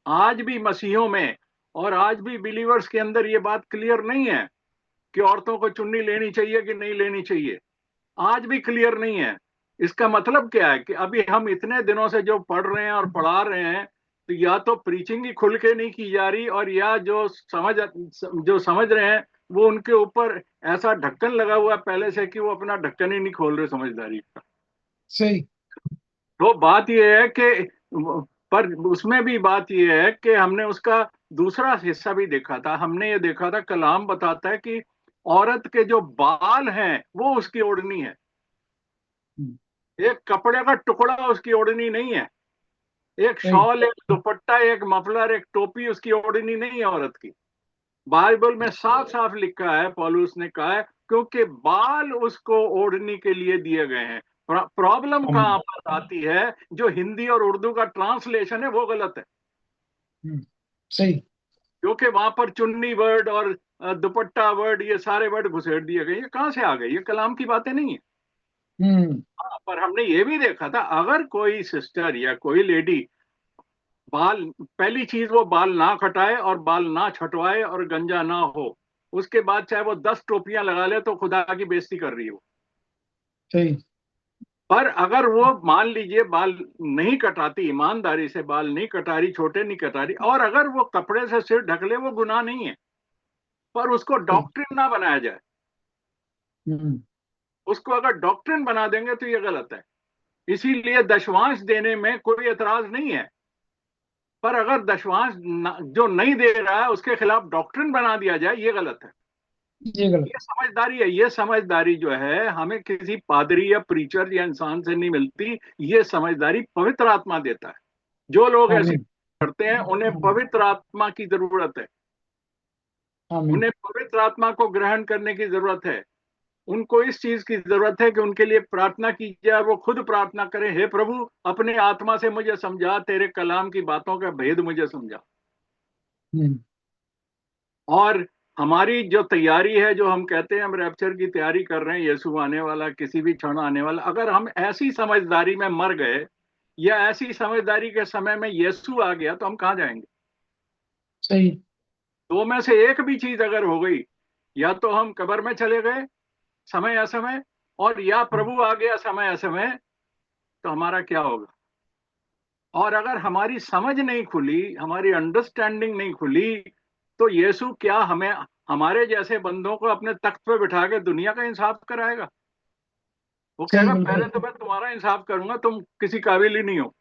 आज भी मसीहों में और आज भी बिलीवर्स के अंदर ये बात क्लियर नहीं है कि औरतों को चुन्नी लेनी चाहिए कि नहीं लेनी चाहिए। आज भी क्लियर नहीं है। इसका मतलब क्या है कि अभी हम इतने दिनों से जो पढ़ रहे हैं और पढ़ा रहे हैं, तो या तो प्रीचिंग ही खुल के नहीं की जा रही, और या जो समझ रहे हैं वो उनके ऊपर ऐसा ढक्कन लगा हुआ है पहले से कि वो अपना ढक्कन ही नहीं खोल रहे समझदारी का। सही। तो बात यह है कि, पर उसमें भी बात यह है कि हमने उसका दूसरा हिस्सा भी देखा था। हमने ये देखा था, कलाम बताता है कि औरत के जो बाल हैं वो उसकी ओढ़नी है। हम्म, एक कपड़े का टुकड़ा उसकी ओढ़नी नहीं है। एक सही। शॉल, एक दुपट्टा, एक मफलर, एक टोपी उसकी ओढ़नी नहीं है औरत की। बाइबल में साफ साफ लिखा है, पौलुस ने कहा है, क्योंकि बाल उसको ओढ़ने के लिए दिए गए हैं। प्रॉब्लम कहां हम्म, पर आती है? जो हिंदी और उर्दू का ट्रांसलेशन है वो गलत है। हम्म, सही। क्योंकि वहां पर चुन्नी वर्ड और दुपट्टा वर्ड, ये सारे वर्ड घुसेड़ दिए गए। ये कहां से आ गए? ये कलाम की बातें नहीं है। हम्म, हाँ, पर हमने ये भी देखा था, अगर कोई सिस्टर या कोई लेडी बाल, पहली चीज वो बाल ना कटाए और बाल ना छटवाए और गंजा ना हो, उसके बाद चाहे वो 10 टोपियां लगा ले तो खुदा की बेइज्जती कर रही हो। सही। पर अगर वो मान लीजिए बाल नहीं कटाती, ईमानदारी से बाल नहीं कटा रही, छोटे नहीं कटा रही, और अगर वो कपड़े से सिर ढक ले, वो गुनाह नहीं है। पर उसको सही। डॉक्ट्रिन ना बनाया जाए। हम्म, उसको अगर डॉक्ट्रिन बना देंगे तो ये गलत है। इसीलिए दशवांश देने में कोई एतराज नहीं है। पर अगर दशवांश जो नहीं दे रहा है उसके खिलाफ डॉक्ट्रिन बना दिया जाए, ये गलत है। ये गलत। ये समझदारी है। ये समझदारी जो है हमें किसी पादरी या प्रीचर या इंसान से नहीं मिलती। ये समझदारी पवित्र आत्मा देता है। जो लोग ऐसी आमीन। करते हैं उन्हें आमीन। पवित्र आत्मा की जरूरत है। आमीन। उन्हें पवित्र आत्मा को ग्रहण करने की जरूरत है। उनको इस चीज की जरूरत है कि उनके लिए प्रार्थना की जाए, वो खुद प्रार्थना करें, हे प्रभु अपने आत्मा से मुझे समझा, तेरे कलाम की बातों का भेद मुझे समझा। हम्म, और हमारी जो तैयारी है, जो हम कहते हैं हम रैप्चर की तैयारी कर रहे हैं, यीशु आने वाला, किसी भी क्षण आने वाला, अगर हम ऐसी समझदारी में मर गए या ऐसी समझदारी के समय में यीशु आ गया तो हम कहाँ जाएंगे? सही। दो में से एक भी चीज अगर हो गई, या तो हम कब्र में चले गए समय असमय, और या प्रभु आ गया समय असमय, तो हमारा क्या होगा? और अगर हमारी समझ नहीं खुली, हमारी अंडरस्टैंडिंग नहीं खुली, तो यीशु क्या हमें, हमारे जैसे बंदों को अपने तख्त पे बिठा के दुनिया का इंसाफ कराएगा? वो सही, कहेगा पहले बिल्कुल। तो मैं तुम्हारा इंसाफ करूंगा, तुम किसी काबिल ही नहीं हो,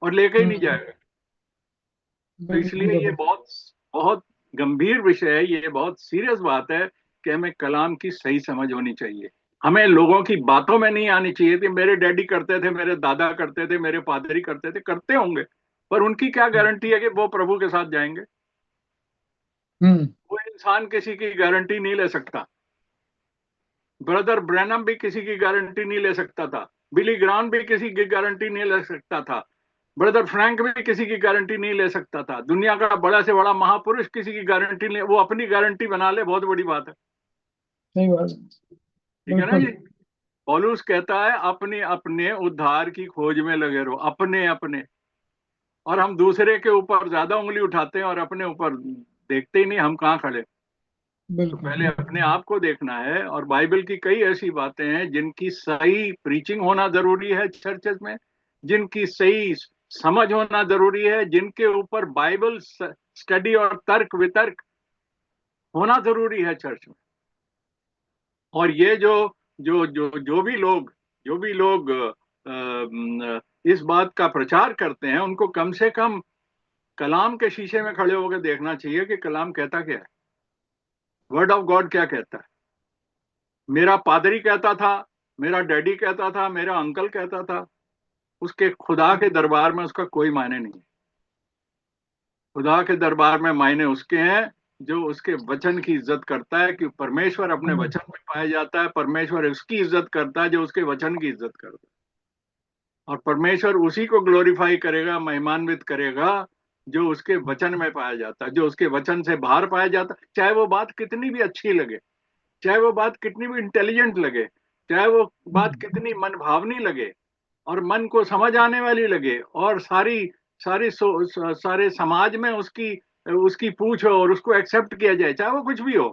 और लेके ही नहीं हम्म, जाएगा। तो बिल्कुल इसलिए ये बिल्कुल। बहुत बहुत गंभीर विषय है, ये बहुत सीरियस बात है कि हमें कलाम की सही समझ होनी चाहिए। हमें लोगों की बातों में नहीं आनी चाहिए कि मेरे डैडी करते थे, मेरे दादा करते थे, मेरे पादरी करते थे। करते होंगे, पर उनकी क्या गारंटी है कि वो प्रभु के साथ जाएंगे? हम्म, वो इंसान किसी की गारंटी नहीं ले सकता। ब्रदर ब्रैनम भी किसी की गारंटी नहीं ले सकता था। बिली ग्राम भी किसी की गारंटी नहीं ले सकता था। ब्रदर फ्रैंक भी किसी की गारंटी नहीं ले सकता था। दुनिया का बड़ा से बड़ा महापुरुष किसी की गारंटी नहीं, वो अपनी गारंटी बना ले, बहुत बड़ी बात है। सही बात। ठीक है ना जी? बिल्कुल। पौलुस कहता है अपने अपने उद्धार की खोज में लगे रहो, अपने अपने। और हम दूसरे के ऊपर ज्यादा उंगली उठाते हैं और अपने ऊपर देखते ही नहीं हम कहाँ खड़े। तो बिल्कुल। पहले अपने आप को देखना है। और बाइबल की कई ऐसी बातें हैं जिनकी सही प्रीचिंग होना जरूरी है चर्चेज में, जिनकी सही समझ होना जरूरी है, जिनके ऊपर बाइबल स्टडी और तर्क वितर्क होना जरूरी है चर्च में। और ये जो भी लोग इस बात का प्रचार करते हैं, उनको कम से कम कलाम के शीशे में खड़े होकर देखना चाहिए कि कलाम कहता क्या है, वर्ड ऑफ गॉड क्या कहता है। मेरा पादरी कहता था, मेरा डैडी कहता था, मेरा अंकल कहता था, उसके खुदा के दरबार में उसका कोई मायने नहीं है। खुदा के दरबार में मायने उसके हैं जो उसके वचन की इज्जत करता है, कि परमेश्वर अपने हम्म, वचन में पाया जाता है। परमेश्वर उसकी इज्जत करता है जो उसके वचन की इज्जत करता है। और परमेश्वर उसी को ग्लोरीफाई करेगा, महिमान्वित करेगा, जो उसके वचन में पाया जाता है, जो उसके वचन से बाहर पाया जाता है। चाहे वो बात कितनी भी अच्छी लगे, चाहे वो बात कितनी भी इंटेलिजेंट लगे, चाहे वो बात हम्म, कितनी मन भावनी लगे और मन को समझ आने वाली लगे, और सारी सारे समाज में उसकी उसकी पूछ हो और उसको एक्सेप्ट किया जाए, चाहे वो कुछ भी हो।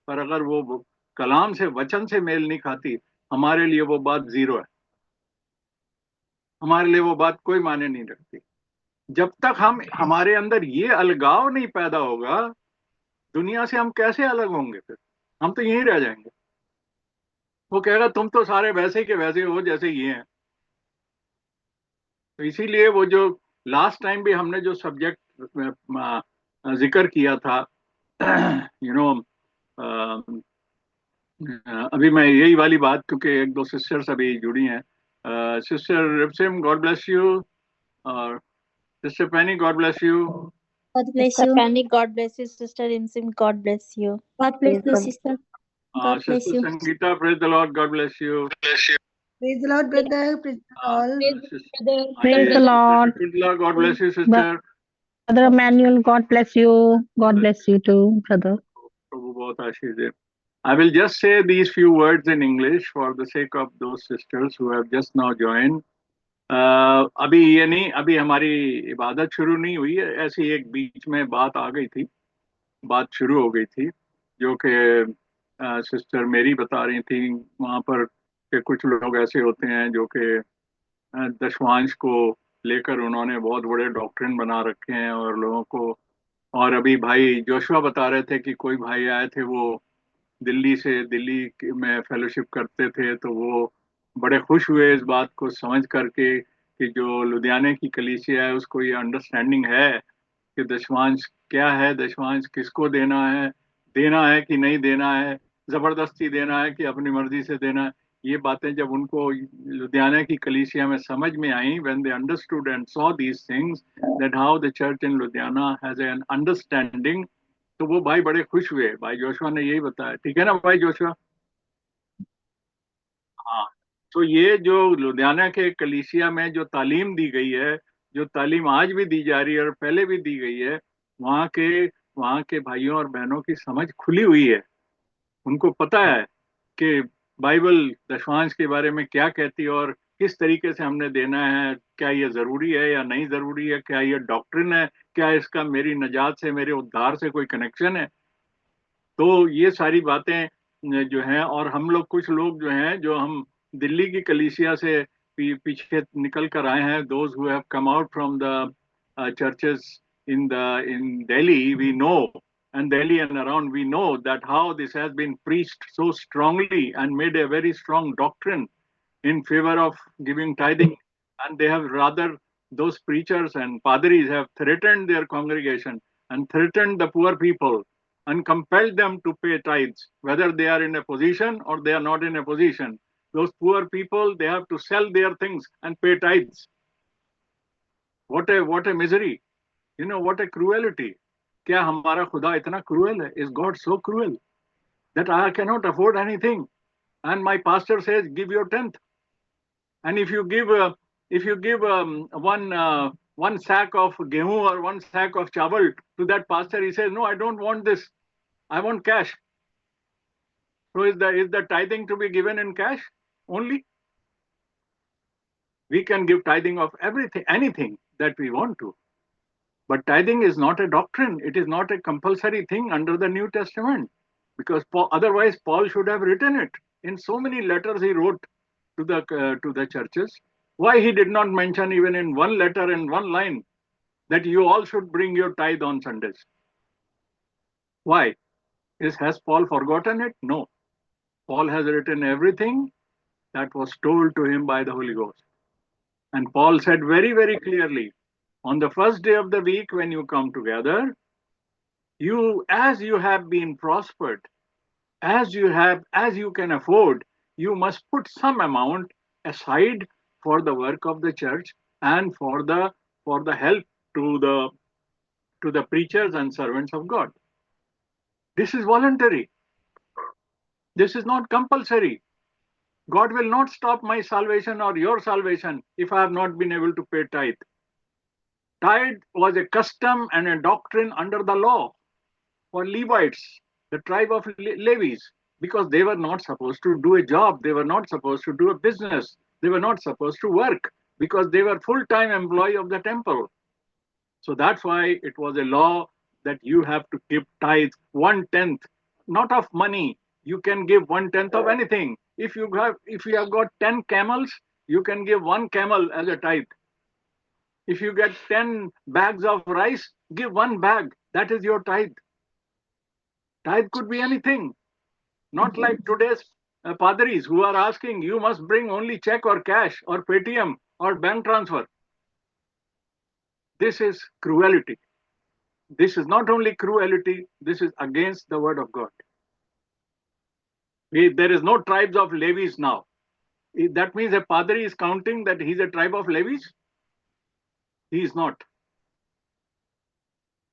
पर अगर वो कलाम से, वचन से मेल नहीं खाती, हमारे लिए वो बात जीरो है, हमारे लिए वो बात कोई मायने नहीं रखती। जब तक हमारे अंदर ये अलगाव नहीं पैदा होगा, दुनिया से हम कैसे अलग होंगे? फिर हम तो यहीं रह जाएंगे। वो कहेगा तुम तो सारे वैसे के वैसे हो जैसे ये हैं। तो इसीलिए वो जो लास्ट टाइम भी हमने जो सब्जेक्ट जिक्र किया था, यू नो, अभी मैं यही वाली बात, क्योंकि एक दो सिस्टर्स अभी जुड़ी हैं, सिस्टर रिप्सिम गॉड ब्लेस यू, और सिस्टर पैनी God bless you, God bless Sister you. Penny, God bless you. Sister Imsim, God bless you. God bless Praise you, the sister. God bless sister you. Sangeeta praise the Lord God bless you, Praise the Lord, brother. Praise the Lord. Praise the Lord. God bless you sister. Brother Emmanuel, God bless you. God bless you too, brother. प्रभु बहुत आशीष दे। I will just say these few words in English for the sake of those sisters who have just now joined. अभी ये नहीं, अभी हमारी इबादत शुरू नहीं हुई है, ऐसी एक बीच में बात आ गई थी, बात शुरू हो गई थी, जो कि सिस्टर मेरी बता रही थी वहाँ पर कि कुछ लोग ऐसे होते हैं जो कि दशवांश को लेकर उन्होंने बहुत बड़े डॉक्ट्रिन बना रखे हैं और लोगों को। और अभी भाई जोशुआ बता रहे थे कि कोई भाई आए थे, वो दिल्ली में फेलोशिप करते थे, तो वो बड़े खुश हुए इस बात को समझ करके कि जो लुधियाने की कलीसिया है उसको ये अंडरस्टैंडिंग है कि दशमांश क्या है, दशमांश किसको देना है कि नहीं देना है, जबरदस्ती देना है कि अपनी मर्जी से देना है। ये बातें जब उनको लुधियाना की कलीसिया में समझ में आई, when they understood and saw these things, that how the church in Ludhiana has an understanding, तो वो भाई बड़े खुश हुए। भाई जोशुआ ने यही बताया, ठीक है ना भाई जोशुआ? हाँ। तो ये जो लुधियाना के कलीसिया में जो तालीम दी गई है, जो तालीम आज भी दी जा रही है और पहले भी दी गई है, वहाँ के भाइयों और बहनों की समझ खुली हुई है। उनको पता है कि बाइबल दशवांश के बारे में क्या कहती है और किस तरीके से हमने देना है, क्या ये जरूरी है या नहीं जरूरी है, क्या ये डॉक्ट्रिन है, क्या इसका मेरी नजात से, मेरे उद्धार से कोई कनेक्शन है। तो ये सारी बातें जो हैं, और हम लोग कुछ लोग जो हैं, जो हम दिल्ली की कलीसिया से पीछे निकल कर आए हैं, those who have come out from the churches in Delhi, we know, and Delhi and around, we know that how this has been preached so strongly and made a very strong doctrine in favor of giving tithing. And they have rather, those preachers and padris have threatened their congregation and threatened the poor people and compelled them to pay tithes, whether they are in a position or they are not in a position. Those poor people, they have to sell their things and pay tithes. What a misery. You know, what a cruelty. क्या हमारा खुदा इतना cruel है? Is God so cruel that I cannot afford anything? And my pastor says, give your tenth. And if you give one sack of gehu or one sack of chawal to that pastor, he says, no, I don't want this. I want cash. So is the tithing to be given in cash only? We can give tithing of everything, anything that we want to. But tithing is not a doctrine. It is not a compulsory thing under the New Testament, because otherwise Paul should have written it in so many letters he wrote to the churches. Why he did not mention even in one letter, in one line, that you all should bring your tithe on Sundays? Why? Has Paul forgotten it? No. Paul has written everything that was told to him by the Holy Ghost. And Paul said very, very clearly, on the first day of the week when you come together, as you have been prospered, as you can afford, you must put some amount aside for the work of the church and for the help to the preachers and servants of God. This is voluntary. This is not compulsory. God will not stop my salvation or your salvation if I have not been able to pay tithe. Tithe was a custom and a doctrine under the law for Levites, the tribe of Levites, because they were not supposed to do a job. They were not supposed to do a business. They were not supposed to work because they were full-time employee of the temple. So that's why it was a law that you have to give tithe 1/10, not of money. You can give 1/10 of anything. If you have got 10 camels, you can give 1 camel as a tithe. If you get 10 bags of rice, give 1 bag. That is your tithe. Tithe could be anything. Not like today's padris who are asking, you must bring only check or cash or Paytm or bank transfer. This is cruelty. This is not only cruelty, this is against the word of God. There is no tribes of Levies now. That means a padri is counting that he's a tribe of Levies? He is not.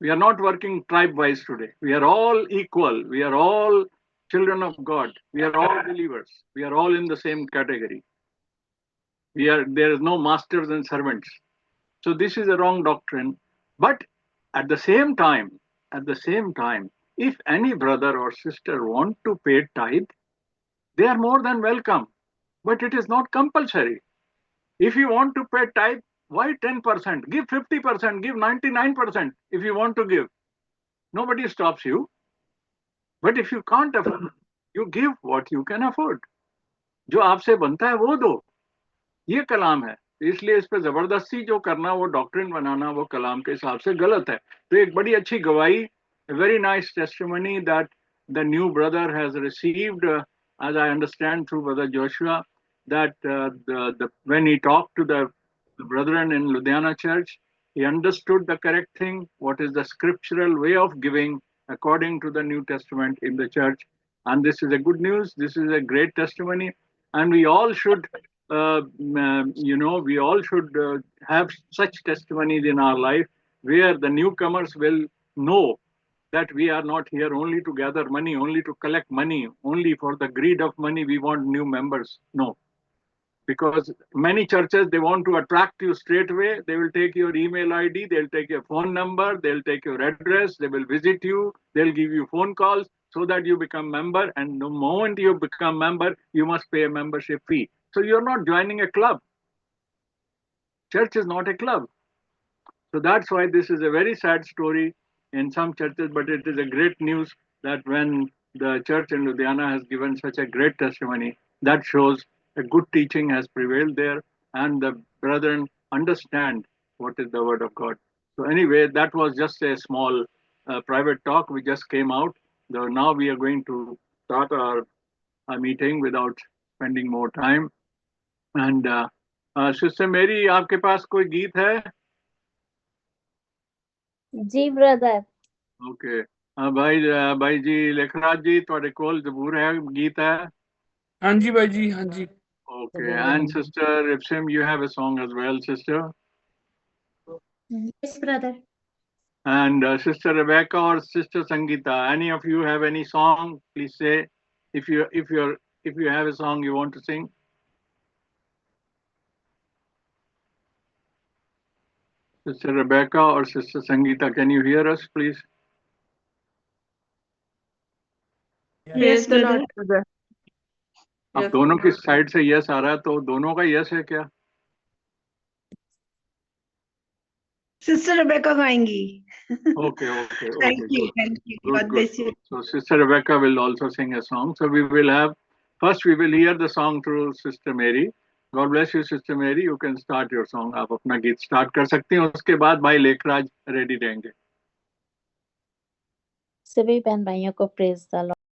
We are not working tribe-wise today. We are all equal. We are all children of God. We are all believers. We are all in the same category. There is no masters and servants. So this is a wrong doctrine. But at the same time, if any brother or sister want to pay tithe, they are more than welcome. But it is not compulsory. If you want to pay tithe, why 10%? Give 50%, give 99% if you want to give. Nobody stops you. But if you can't afford, you give what you can afford. जो आपसे बनता है वो दो. ये कलाम है. इसलिए इस पे जबरदस्ती जो करना, वो डॉक्ट्रिन बनाना, वो कलाम के हिसाब से गलत है. तो एक बड़ी अच्छी गवाही, a very nice testimony that the new brother has received, as I understand through Brother Joshua, that when he talked to the brethren in Ludhiana church, he understood the correct thing, what is the scriptural way of giving according to the New Testament in the church. And this is a good news. This is a great testimony. And we all should, have such testimonies in our life where the newcomers will know that we are not here only to gather money, only to collect money, only for the greed of money we want new members. No. Because many churches, they want to attract you straight away. They will take your email ID, they'll take your phone number, they'll take your address, they will visit you, they'll give you phone calls so that you become member. And the moment you become member, you must pay a membership fee. So you're not joining a club. Church is not a club. So that's why this is a very sad story in some churches, but it is a great news that when the church in Ludhiana has given such a great testimony, that shows a good teaching has prevailed there, and the brethren understand what is the word of God. So anyway, that was just a small private talk. We just came out. So now we are going to start our meeting without spending more time. And Sister Mary, आपके पास कोई गीत है? जी brother. Okay. भाई जी लेखराज जी, ਤੁਹਾਡੇ ਕੋਲ ਜ਼ਬੂਰ है, गीत है? हाँ जी भाई जी, हाँ जी. Okay, and Sister Ipsim, you have a song as well, sister. Yes brother. And Sister Rebecca or Sister Sangeeta, any of you have any song? Please say if you have a song you want to sing. Sister Rebecca or Sister Sangeeta, can you hear us, please? Yes, brother. अब दोनों की side से yes आ रहा है, तो दोनों का yes है क्या? Sister Rebecca गाएंगी. Okay. Thank you. God bless you. So Sister Rebecca will also sing a song. So we will hear the song through Sister Mary. God bless you, Sister Mary. You can start your song. आप अपना गीत start कर सकती हैं. उसके बाद भाई Lekhraj ready रहेंगे. सभी बहन भाइयों को प्रेज द लॉर्ड.